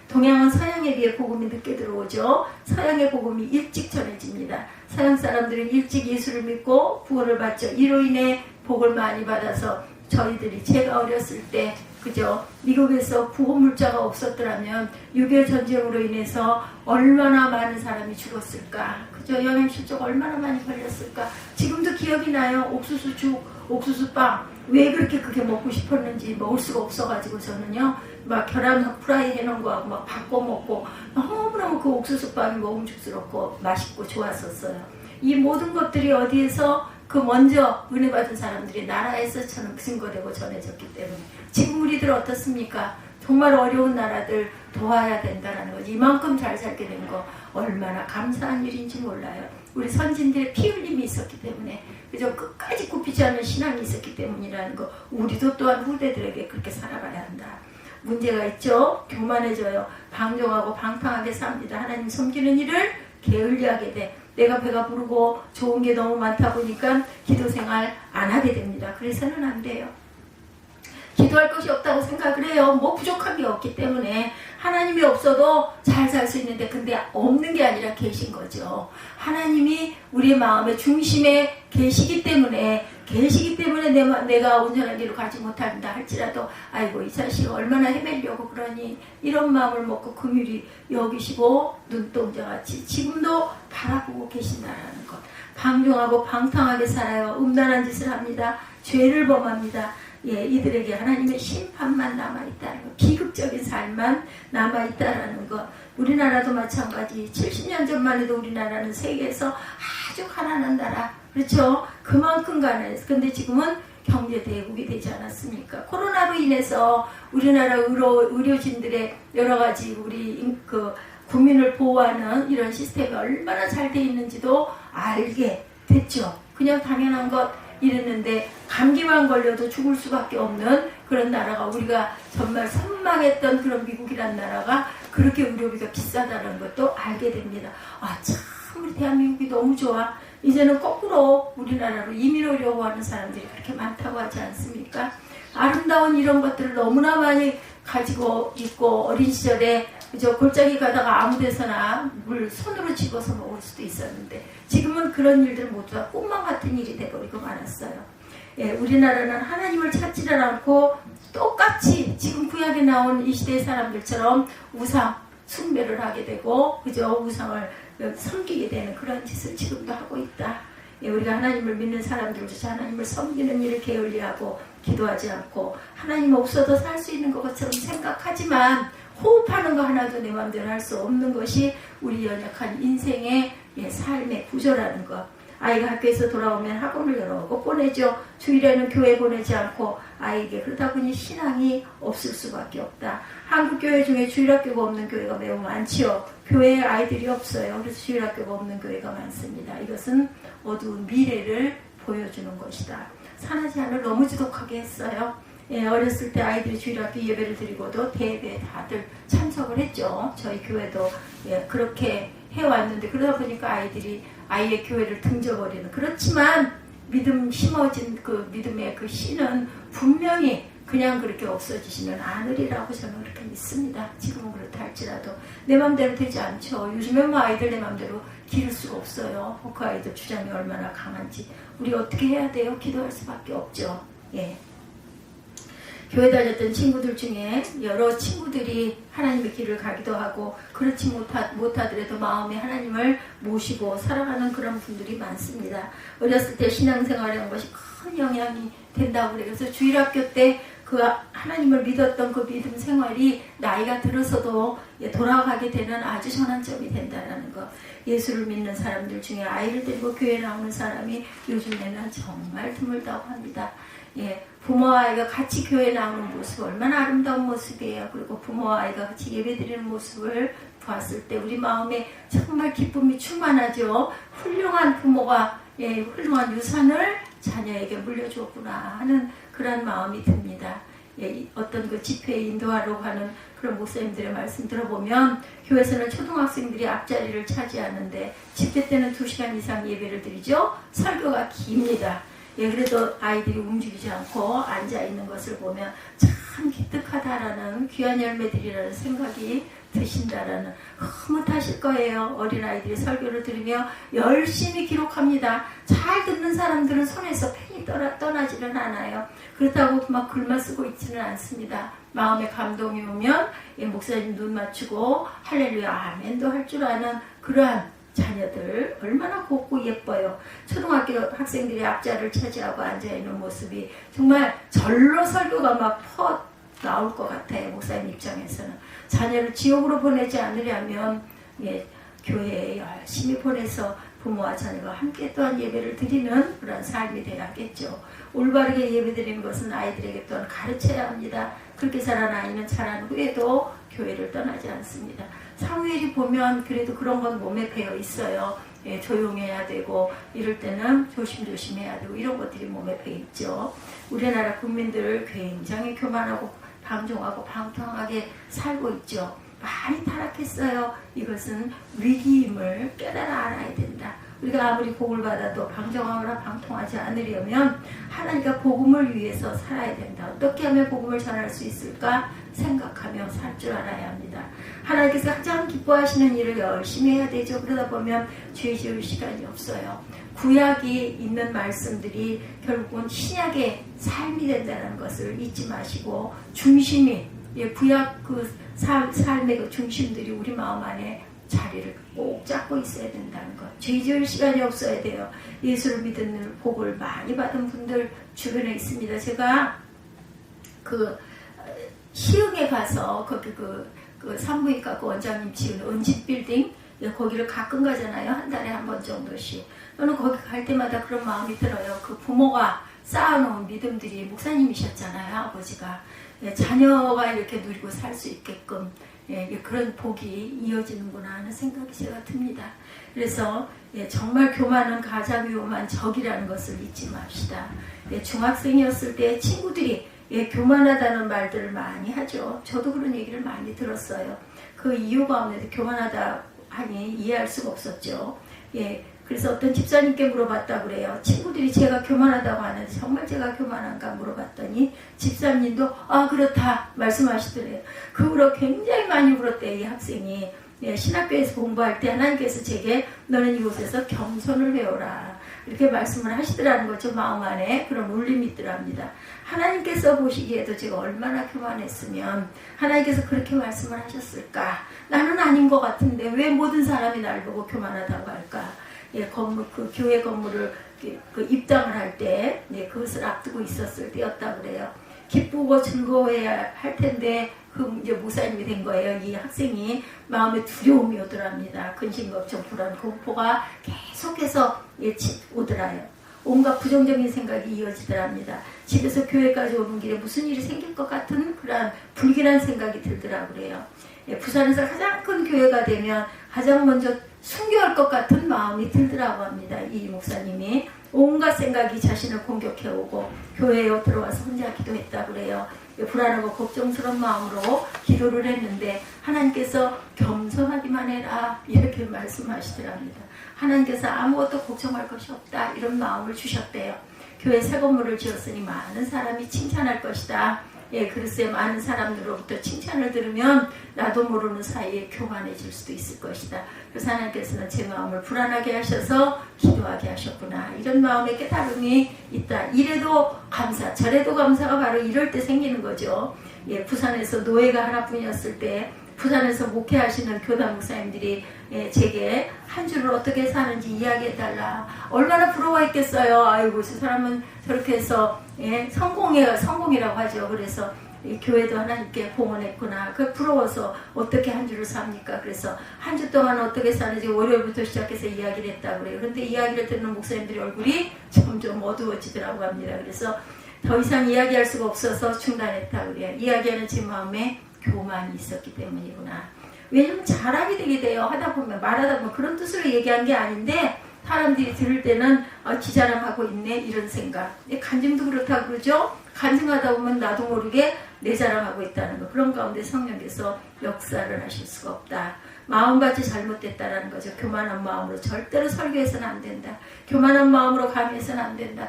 동양은 서양에 비해 복음이 늦게 들어오죠. 서양의 복음이 일찍 전해집니다. 서양 사람들은 일찍 예수를 믿고 구원을 받죠. 이로 인해 복을 많이 받아서 저희들이 제가 어렸을 때 그죠? 미국에서 구호물자가 없었더라면 6.25 전쟁으로 인해서 얼마나 많은 사람이 죽었을까? 그죠? 영양실조 얼마나 많이 걸렸을까? 지금도 기억이 나요. 옥수수죽, 옥수수빵. 왜 그렇게 그게 먹고 싶었는지 먹을 수가 없어가지고 저는요. 막 계란 프라이 해놓은 거하고 막 바꿔 먹고 너무너무 그 옥수수빵이 먹음직스럽고 맛있고 좋았었어요. 이 모든 것들이 어디에서 그 먼저 은혜 받은 사람들이 나라에서 증거되고 전해졌기 때문에 지금 우리들 어떻습니까? 정말 어려운 나라들 도와야 된다는 거지. 이만큼 잘 살게 된 거 얼마나 감사한 일인지 몰라요. 우리 선진들의 피 흘림이 있었기 때문에 그저 끝까지 굽히지 않는 신앙이 있었기 때문이라는 거. 우리도 또한 후대들에게 그렇게 살아가야 한다. 문제가 있죠. 교만해져요. 방종하고 방탕하게 삽니다. 하나님 섬기는 일을 게을리하게 돼. 내가 배가 부르고 좋은 게 너무 많다 보니까 기도 생활 안 하게 됩니다. 그래서는 안 돼요. 기도할 것이 없다고 생각을 해요. 뭐 부족한 게 없기 때문에. 하나님이 없어도 잘 살 수 있는데, 근데 없는 게 아니라 계신 거죠. 하나님이 우리 마음의 중심에 계시기 때문에 내가 온전한 길을 가지 못한다 할지라도, 아이고 이 자식 얼마나 헤매려고 그러니, 이런 마음을 먹고 긍휼히 여기시고 눈동자같이 지금도 바라보고 계신다라는 것. 방종하고 방탕하게 살아요. 음란한 짓을 합니다. 죄를 범합니다. 이들에게 하나님의 심판만 남아있다는 것, 비극적인 삶만 남아있다는 것. 우리나라도 마찬가지. 70년 전만 해도 우리나라는 세계에서 아주 가난한 나라, 그렇죠? 그만큼 가난해서. 근데 지금은 경제 대국이 되지 않았습니까? 코로나로 인해서 우리나라 의료진들의 여러 가지 우리 국민을 보호하는 이런 시스템이 얼마나 잘 돼 있는지도 알게 됐죠. 그냥 당연한 것 이랬는데, 감기만 걸려도 죽을 수밖에 없는 그런 나라가, 우리가 정말 선망했던 그런 미국이란 나라가 그렇게 의료비가 비싸다는 것도 알게 됩니다. 아, 참 우리 대한민국이 너무 좋아. 이제는 거꾸로 우리나라로 이민 오려고 하는 사람들이 그렇게 많다고 하지 않습니까? 아름다운 이런 것들을 너무나 많이 가지고 있고, 어린 시절에 그저 골짜기 가다가 아무 데서나 물 손으로 집어서 먹을 수도 있었는데, 지금은 그런 일들 모두 다 꿈만 같은 일이 돼버리고 말았어요. 우리나라는 하나님을 찾지를 않고 똑같이 지금 구약에 나온 이 시대의 사람들처럼 우상 숭배를 하게 되고, 그저 우상을 섬기게 되는 그런 짓을 지금도 하고 있다. 우리가 하나님을 믿는 사람들조차 하나님을 섬기는 일을 게을리하고 기도하지 않고, 하나님 없어도 살 수 있는 것처럼 생각하지만 호흡하는 거 하나도 내 마음대로 할 수 없는 것이 우리 연약한 인생의 삶의 구조라는 것. 아이가 학교에서 돌아오면 학원을 여러 곳 보내죠. 주일에는 교회 보내지 않고 아이에게. 그러다 보니 신앙이 없을 수밖에 없다. 한국 교회 중에 주일학교가 없는 교회가 매우 많지요. 교회에 아이들이 없어요. 그래서 주일학교가 없는 교회가 많습니다. 이것은 어두운 미래를 보여주는 것이다. 산하제 하늘 너무 지독하게 했어요. 어렸을 때 아이들이 주일학교 예배를 드리고도 대회에 다들 참석을 했죠. 저희 교회도 그렇게 해왔는데, 그러다 보니까 아이들이 아이의 교회를 등져버리는. 그렇지만 믿음 심어진 그 믿음의 그 씨는 분명히 그냥 그렇게 없어지시면 않으리라고 저는 그렇게 믿습니다. 지금은 그렇다 할지라도 내 맘대로 되지 않죠. 요즘엔 뭐 아이들 내 맘대로 기를 수가 없어요. 그 아이들 주장이 얼마나 강한지. 우리 어떻게 해야 돼요? 기도할 수밖에 없죠. 교회 다녔던 친구들 중에 여러 친구들이 하나님의 길을 가기도 하고, 그렇지 못하더라도 마음에 하나님을 모시고 살아가는 그런 분들이 많습니다. 어렸을 때 신앙생활에 한 것이 큰 영향이 된다고 그래서 주일학교 때 그 하나님을 믿었던 그 믿음 생활이 나이가 들어서도 돌아가게 되는 아주 전환점이 된다는 것. 예수를 믿는 사람들 중에 아이를 데리고 교회에 나오는 사람이 요즘에는 정말 드물다고 합니다. 부모와 아이가 같이 교회에 나오는 모습 얼마나 아름다운 모습이에요. 그리고 부모와 아이가 같이 예배드리는 모습을 봤을 때 우리 마음에 정말 기쁨이 충만하죠. 훌륭한 부모가 훌륭한 유산을 자녀에게 물려주었구나 하는 그런 마음이 듭니다. 어떤 그 집회에 인도하려고 하는 그런 목사님들의 말씀 들어보면, 교회에서는 초등학생들이 앞자리를 차지하는데 집회 때는 2시간 이상 예배를 드리죠. 설교가 깁니다. 그래도 아이들이 움직이지 않고 앉아있는 것을 보면 참 기특하다라는, 귀한 열매들이라는 생각이 드신다라는, 흐뭇하실 거예요. 어린아이들이 설교를 들으며 열심히 기록합니다. 잘 듣는 사람들은 손에서 펜이 떠나지는 않아요. 그렇다고 막 글만 쓰고 있지는 않습니다. 마음에 감동이 오면 목사님 눈 맞추고 할렐루야 아멘도 할 줄 아는 그러한 자녀들 얼마나 곱고 예뻐요. 초등학교 학생들이 앞자를 차지하고 앉아있는 모습이 정말 절로 설교가 막 나올 것 같아요. 목사님 입장에서는. 자녀를 지옥으로 보내지 않으려면 교회에 열심히 보내서 부모와 자녀가 함께 또한 예배를 드리는 그런 삶이 되야겠죠. 올바르게 예배드리는 것은 아이들에게 또한 가르쳐야 합니다. 그렇게 자란 아이는 자란 후에도 교회를 떠나지 않습니다. 사무엘이 보면 그래도 그런 건 몸에 배어 있어요. 조용해야 되고, 이럴 때는 조심조심해야 되고, 이런 것들이 몸에 배어 있죠. 우리나라 국민들 굉장히 교만하고 방종하고 방탕하게 살고 있죠. 많이 타락했어요. 이것은 위기임을 깨달아 알아야 된다. 우리가 아무리 복을 받아도 방종하거나 방통하지 않으려면 하나님과 복음을 위해서 살아야 된다. 어떻게 하면 복음을 전할 수 있을까 생각하며 살 줄 알아야 합니다. 하나님께서 가장 기뻐하시는 일을 열심히 해야 되죠. 그러다 보면 죄 지을 시간이 없어요. 구약이 있는 말씀들이 결국은 신약의 삶이 된다는 것을 잊지 마시고 중심이 구약 그 삶의 그 중심들이 우리 마음 안에 자리를 꼭 잡고 있어야 된다는 것. 죄 지을 시간이 없어야 돼요. 예수를 믿는 복을 많이 받은 분들 주변에 있습니다. 제가 그 시흥에 가서 거기 그 산부인과 그 원장님 지은 은집 빌딩 거기를 가끔 가잖아요. 한 달에 한 번 정도씩. 저는 거기 갈 때마다 그런 마음이 들어요. 그 부모가 쌓아놓은 믿음들이 목사님이셨잖아요. 아버지가 자녀가 이렇게 누리고 살 수 있게끔 그런 복이 이어지는구나 하는 생각이 제가 듭니다. 그래서 정말 교만은 가장 위험한 적이라는 것을 잊지 맙시다. 중학생이었을 때 친구들이 교만하다는 말들을 많이 하죠. 저도 그런 얘기를 많이 들었어요. 그 이유가 없는데 교만하다 하니 이해할 수가 없었죠. 그래서 어떤 집사님께 물어봤다고 그래요. 친구들이 제가 교만하다고 하는데 정말 제가 교만한가 물어봤더니 집사님도 그렇다 말씀하시더래요. 그 후로 굉장히 많이 울었대요. 이 학생이. 신학교에서 공부할 때 하나님께서 제게 너는 이곳에서 겸손을 배워라 이렇게 말씀을 하시더라는 거죠. 마음 안에 그런 울림이 있더랍니다. 하나님께서 보시기에도 제가 얼마나 교만했으면 하나님께서 그렇게 말씀을 하셨을까. 나는 아닌 것 같은데 왜 모든 사람이 날 보고 교만하다고 할까. 그 교회 건물을 입당을 할 때 그것을 앞두고 있었을 때였다고 그래요. 기쁘고 즐거워해야 할 텐데 이제 목사님이 된 거예요. 이 학생이 마음에 두려움이 오더랍니다. 근심걱정 불안 공포가 계속해서 오더라요. 온갖 부정적인 생각이 이어지더랍니다. 집에서 교회까지 오는 길에 무슨 일이 생길 것 같은 그런 불길한 생각이 들더라고 그래요. 부산에서 가장 큰 교회가 되면 가장 먼저 순교할 것 같은 마음이 들더라고 합니다. 이 목사님이 온갖 생각이 자신을 공격해오고 교회에 들어와서 혼자 기도했다고 그래요. 불안하고 걱정스러운 마음으로 기도를 했는데 하나님께서 겸손하기만 해라 이렇게 말씀하시더랍니다. 하나님께서 아무것도 걱정할 것이 없다 이런 마음을 주셨대요. 교회 새 건물을 지었으니 많은 사람이 칭찬할 것이다. 글쎄 많은 사람들로부터 칭찬을 들으면 나도 모르는 사이에 교만해질 수도 있을 것이다. 그래서 하나님께서는 제 마음을 불안하게 하셔서 기도하게 하셨구나. 이런 마음의 깨달음이 있다. 이래도 감사, 저래도 감사가 바로 이럴 때 생기는 거죠. 부산에서 노예가 하나뿐이었을 때 부산에서 목회하시는 교단 목사님들이 제게 한 주를 어떻게 사는지 이야기해달라. 얼마나 부러워했겠어요. 아이고 저 사람은 저렇게 해서 성공이라고 하죠. 그래서 교회도 하나님께 봉헌했구나. 그 부러워서 어떻게 한 주를 삽니까? 그래서 한 주 동안 어떻게 사는지 월요일부터 시작해서 이야기를 했다고 그래요. 그런데 이야기를 듣는 목사님들의 얼굴이 점점 어두워지더라고 합니다. 그래서 더 이상 이야기할 수가 없어서 중단했다고 그래요. 이야기하는 제 마음에 교만이 있었기 때문이구나. 왜냐면 잘하게 되게 돼요. 하다 보면 말하다 보면 그런 뜻으로 얘기한 게 아닌데 사람들이 들을 때는 지 자랑하고 있네 이런 생각. 간증도 그렇다고 그러죠. 간증하다 보면 나도 모르게 내 자랑하고 있다는 거. 그런 가운데 성령께서 역사를 하실 수가 없다. 마음같이 잘못됐다라는 거죠. 교만한 마음으로 절대로 설교해서는 안 된다. 교만한 마음으로 강의해서는 안 된다.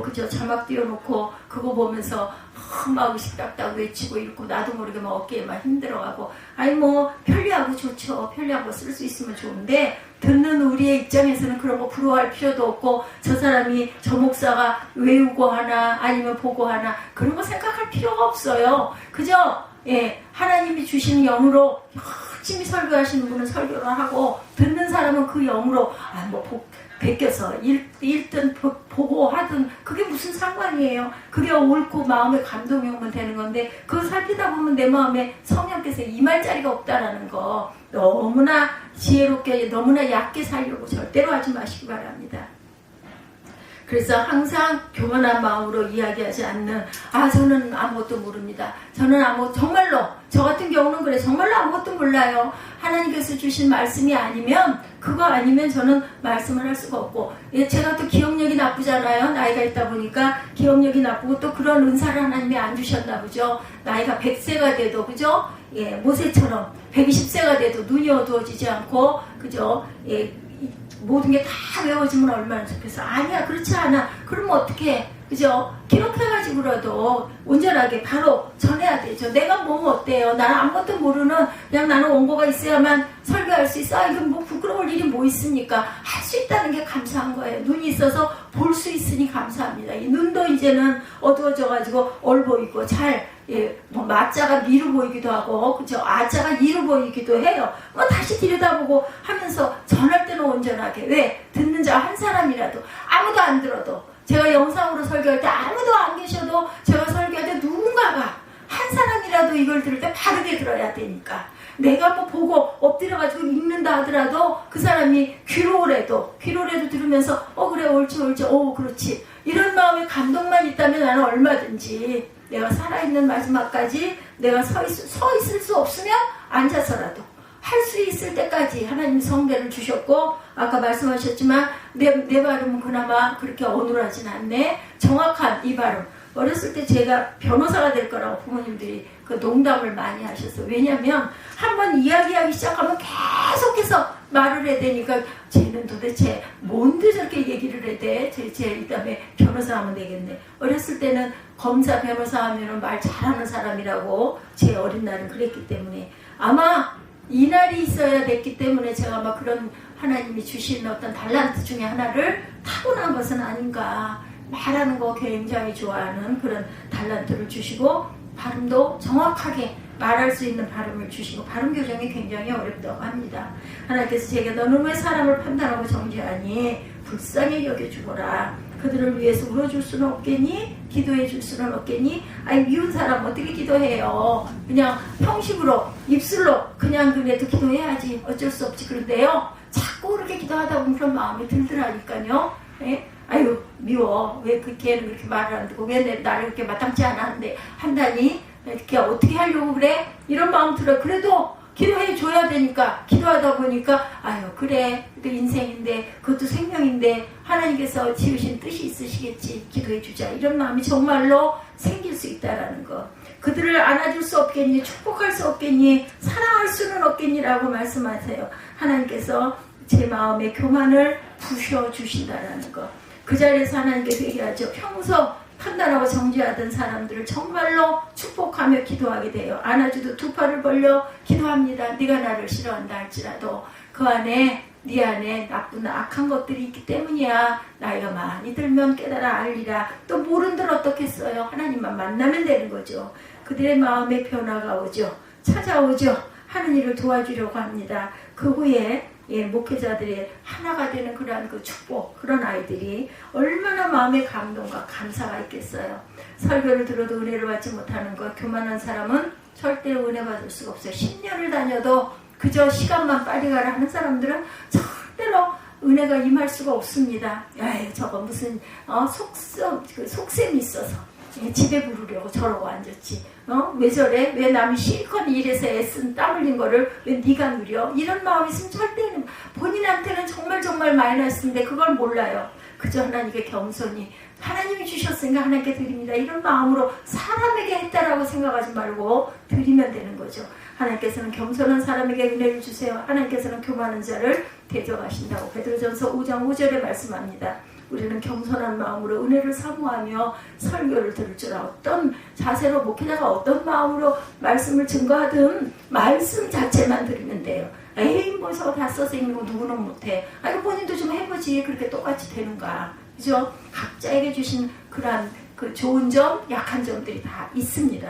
그저 자막 띄워놓고 그거 보면서 막 의식딱딱 외치고 이러고 나도 모르게 막 어깨에 막 힘들어하고 편리하고 좋죠. 편리하고 쓸 수 있으면 좋은데 듣는 우리의 입장에서는 그런 거 부러워할 필요도 없고 저 사람이 저 목사가 외우고 하나 아니면 보고 하나 그런 거 생각할 필요가 없어요. 그저 하나님이 주신 영으로 열심히 설교하시는 분은 설교를 하고 듣는 사람은 그 영으로 베껴서 읽든 보고 하든 그게 무슨 상관이에요. 그게 옳고 마음에 감동이 오면 되는 건데 그걸 살피다 보면 내 마음에 성령께서 임할 자리가 없다라는 거 너무나 지혜롭게 너무나 얕게 살려고 절대로 하지 마시기 바랍니다. 그래서 항상 교만한 마음으로 이야기하지 않는 저는 아무것도 모릅니다. 저는 정말로 저 같은 경우는 그래 정말로 아무것도 몰라요. 하나님께서 주신 말씀이 아니면 그거 아니면 저는 말씀을 할 수가 없고 제가 또 기억력이 나쁘잖아요. 나이가 있다 보니까 기억력이 나쁘고 또 그런 은사를 하나님이 안 주셨나 보죠. 나이가 100세가 돼도 그죠? 모세처럼 120세가 돼도 눈이 어두워지지 않고 그죠? 모든 게 다 외워지면 얼마나 좋겠어. 아니야, 그렇지 않아. 그러면 어떻게 그죠? 기록해가지고라도 온전하게 바로 전해야 되죠. 내가 뭐면 어때요? 나는 아무것도 모르는 그냥 나는 원고가 있어야만 설교할 수 있어. 이건 뭐 부끄러울 일이 뭐 있습니까? 할 수 있다는 게 감사한 거예요. 눈이 있어서 볼 수 있으니 감사합니다. 이 눈도 이제는 어두워져가지고 얼 보이고 뭐 마자가 미루 보이기도 하고 그죠? 아자가 이루 보이기도 해요. 뭐 다시 들여다보고 하면서 전할 때는 온전하게. 왜? 듣는 자 한 사람이라도 아무도 안 들어도 제가 영상으로 설교할 때 아무도 안 계셔도 제가 설교할 때 누군가가 한 사람이라도 이걸 들을 때 바르게 들어야 되니까 내가 뭐 보고 엎드려가지고 읽는다 하더라도 그 사람이 귀로라도 들으면서 그래 옳지 그렇지 이런 마음의 감동만 있다면 나는 얼마든지 내가 살아있는 마지막까지 내가 서 있을 수 없으면 앉아서라도 할 수 있을 때까지 하나님 성대를 주셨고 아까 말씀하셨지만 내 발음은 그나마 그렇게 어눌하진 않네. 정확한 이 발음. 어렸을 때 제가 변호사가 될 거라고 부모님들이 그 농담을 많이 하셨어요. 왜냐하면 한번 이야기하기 시작하면 계속해서 말을 해야 되니까 쟤는 도대체 뭔데 저렇게 얘기를 해야 돼? 쟤 이다음에 변호사 하면 되겠네. 어렸을 때는 검사 변호사 하면은 말 잘하는 사람이라고 제 어린 날은 그랬기 때문에 아마 이 날이 있어야 됐기 때문에 제가 아마 그런 하나님이 주신 어떤 달란트 중에 하나를 타고난 것은 아닌가. 말하는 거 굉장히 좋아하는 그런 달란트를 주시고 발음도 정확하게 말할 수 있는 발음을 주시고 발음 교정이 굉장히 어렵다고 합니다. 하나님께서 제게 너는 왜 사람을 판단하고 정죄하니 불쌍히 여겨주거라. 그들을 위해서 울어줄 수는 없겠니? 기도해 줄 수는 없겠니? 아니 미운 사람 어떻게 기도해요? 그냥 형식으로 입술로 그냥 그래도 기도해야지 어쩔 수 없지. 그런데요 자꾸 그렇게 기도하다 보면 그런 마음이 들더라니까요. 예? 아유 미워. 왜 걔는 그렇게 말을 안 듣고 왜 나를 그렇게 마땅치 않았는데 한다니? 이렇게 어떻게 하려고 그래? 이런 마음 들어. 그래도 기도해 줘야 되니까 기도하다 보니까 아유 그래 또 인생인데 그것도 생명인데 하나님께서 지으신 뜻이 있으시겠지. 기도해 주자. 이런 마음이 정말로 생길 수 있다라는 거. 그들을 안아줄 수 없겠니? 축복할 수 없겠니? 사랑할 수는 없겠니라고 말씀하세요. 하나님께서 제 마음의 교만을 부셔주신다라는 거. 그 자리에서 하나님께서 얘기하죠. 평소 판단하고 정죄하던 사람들을 정말로 축복하며 기도하게 돼요. 안아주도 두 팔을 벌려 기도합니다. 네가 나를 싫어한다 할지라도 그 안에 네 안에 나쁜 악한 것들이 있기 때문이야. 나이가 많이 들면 깨달아 알리라. 또 모른들 어떻겠어요. 하나님만 만나면 되는 거죠. 그들의 마음의 변화가 오죠. 찾아오죠. 하는 일을 도와주려고 합니다. 그 후에 목회자들의 하나가 되는 그러한 그 축복, 그런 아이들이 얼마나 마음의 감동과 감사가 있겠어요. 설교를 들어도 은혜를 받지 못하는 것, 교만한 사람은 절대로 은혜 받을 수가 없어요. 10년을 다녀도 그저 시간만 빨리 가라 하는 사람들은 절대로 은혜가 임할 수가 없습니다. 에이, 저거 무슨 속셈이 있어서 집에 부르려고 저러고 앉았지. 왜 저래? 왜 남이 실컷 일해서 애쓴 땀 흘린 거를 왜 네가 누려? 이런 마음이 있으면 절대 본인한테는 정말 마이너스인데 그걸 몰라요. 그저 하나님께 겸손히 하나님이 주셨으니까 하나님께 드립니다. 이런 마음으로 사람에게 했다라고 생각하지 말고 드리면 되는 거죠. 하나님께서는 겸손한 사람에게 은혜를 주세요. 하나님께서는 교만한 자를 대적하신다고 베드로전서 5장 5절에 말씀합니다. 우리는 겸손한 마음으로 은혜를 사모하며 설교를 들을 줄 알아. 어떤 자세로 목회자가 어떤 마음으로 말씀을 증거하든 말씀 자체만 들으면 돼요. 에이 뭐 저거 다 써서 있는 거 누구는 못해. 아니 본인도 좀 해보지. 그렇게 똑같이 되는가. 그죠? 각자에게 주신 그러한 그 좋은 점, 약한 점들이 다 있습니다.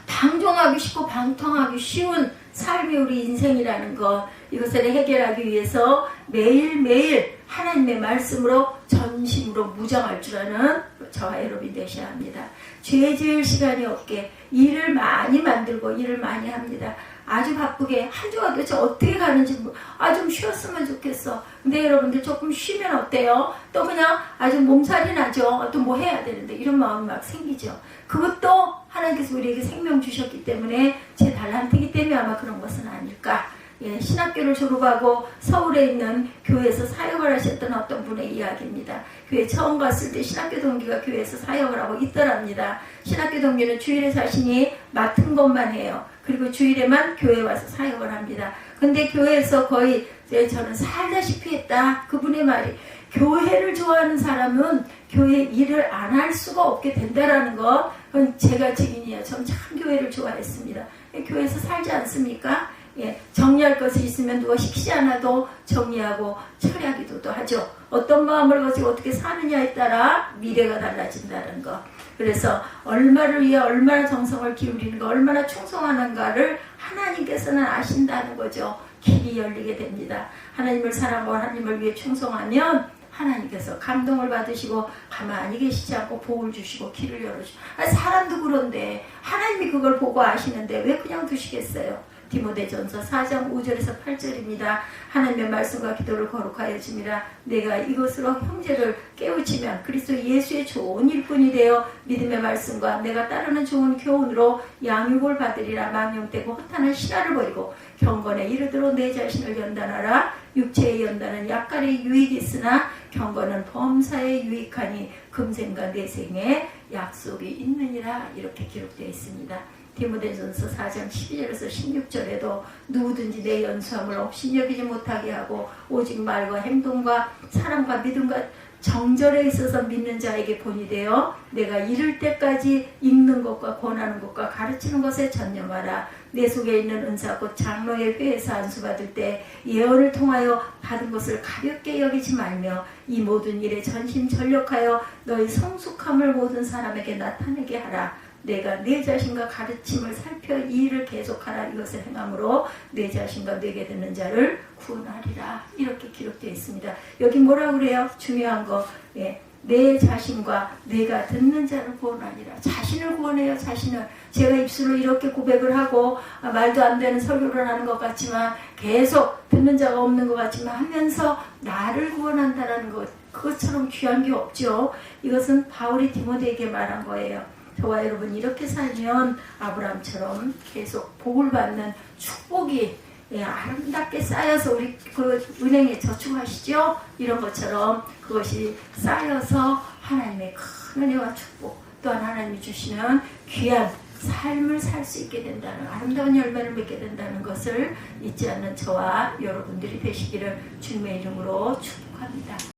방종하기 쉽고 방탕하기 쉬운 삶이 우리 인생이라는 것, 이것을 해결하기 위해서 매일매일 하나님의 말씀으로 전심으로 무장할 줄 아는 저와 여러분이 되셔야 합니다. 죄 지을 시간이 없게 일을 많이 만들고 일을 많이 합니다. 아주 바쁘게 한 주가 도대체 어떻게 가는지 좀 쉬었으면 좋겠어. 근데 여러분들 조금 쉬면 어때요? 또 그냥 아주 몸살이 나죠. 또 뭐 해야 되는데 이런 마음이 막 생기죠. 그것도 하나님께서 우리에게 생명 주셨기 때문에 제 달란트이기 때문에 아마 그런 것은 아닐까. 예, 신학교를 졸업하고 서울에 있는 교회에서 사역을 하셨던 어떤 분의 이야기입니다. 교회 처음 갔을 때 신학교 동기가 교회에서 사역을 하고 있더랍니다. 신학교 동기는 주일에 자신이 맡은 것만 해요. 그리고 주일에만 교회에 와서 사역을 합니다. 근데 교회에서 거의 저는 살다시피 했다. 그분의 말이 교회를 좋아하는 사람은 교회 일을 안 할 수가 없게 된다라는 거, 그건 제가 증인이에요. 전 참 교회를 좋아했습니다. 교회에서 살지 않습니까? 예, 정리할 것이 있으면 누가 시키지 않아도 정리하고 처리하기도 하죠. 어떤 마음을 가지고 어떻게 사느냐에 따라 미래가 달라진다는 거. 그래서 얼마를 위해 얼마나 정성을 기울이는가, 얼마나 충성하는가를 하나님께서는 아신다는 거죠. 길이 열리게 됩니다. 하나님을 사랑하고 하나님을 위해 충성하면 하나님께서 감동을 받으시고 가만히 계시지 않고 복을 주시고 길을 열어주시고, 사람도 그런데 하나님이 그걸 보고 아시는데 왜 그냥 두시겠어요? 디모데전서 4장 5절에서 8절입니다. 하나님의 말씀과 기도를 거룩하여 줍니다. 내가 이것으로 형제를 깨우치면 그리스도 예수의 좋은 일꾼이 되어 믿음의 말씀과 내가 따르는 좋은 교훈으로 양육을 받으리라. 망령되고 허탄한 신화를 버리고 경건에 이르도록 내 자신을 연단하라. 육체의 연단은 약간의 유익이 있으나 경건은 범사에 유익하니 금생과 내생에 약속이 있느니라. 이렇게 기록되어 있습니다. 디모데전서 4장 12절에서 16절에도 누구든지 내 연수함을 업신여기지 못하게 하고 오직 말과 행동과 사랑과 믿음과 정절에 있어서 믿는 자에게 본이 되어 내가 이를 때까지 읽는 것과 권하는 것과 가르치는 것에 전념하라. 내 속에 있는 은사 곧 장로의 회에서 안수받을 때 예언을 통하여 받은 것을 가볍게 여기지 말며 이 모든 일에 전심전력하여 너희 성숙함을 모든 사람에게 나타내게 하라. 내가 내 자신과 가르침을 살펴 이 일을 계속하라. 이것을 행함으로 내 자신과 내게 듣는 자를 구원하리라. 이렇게 기록되어 있습니다. 여기 뭐라고 그래요? 중요한 거, 예, 내 자신과 내가 듣는 자를 구원하리라. 자신을 구원해요. 자신을. 제가 입술로 이렇게 고백을 하고 말도 안 되는 설교를 하는 것 같지만, 계속 듣는 자가 없는 것 같지만 하면서 나를 구원한다는 것, 그것처럼 귀한 게 없죠. 이것은 바울이 디모데에게 말한 거예요. 저와 여러분 이렇게 살면 아브라함처럼 계속 복을 받는 축복이, 예, 아름답게 쌓여서, 우리 그 은행에 저축하시죠? 이런 것처럼 그것이 쌓여서 하나님의 큰 은혜와 축복, 또한 하나님이 주시는 귀한 삶을 살 수 있게 된다는, 아름다운 열매를 맺게 된다는 것을 잊지 않는 저와 여러분들이 되시기를 주님의 이름으로 축복합니다.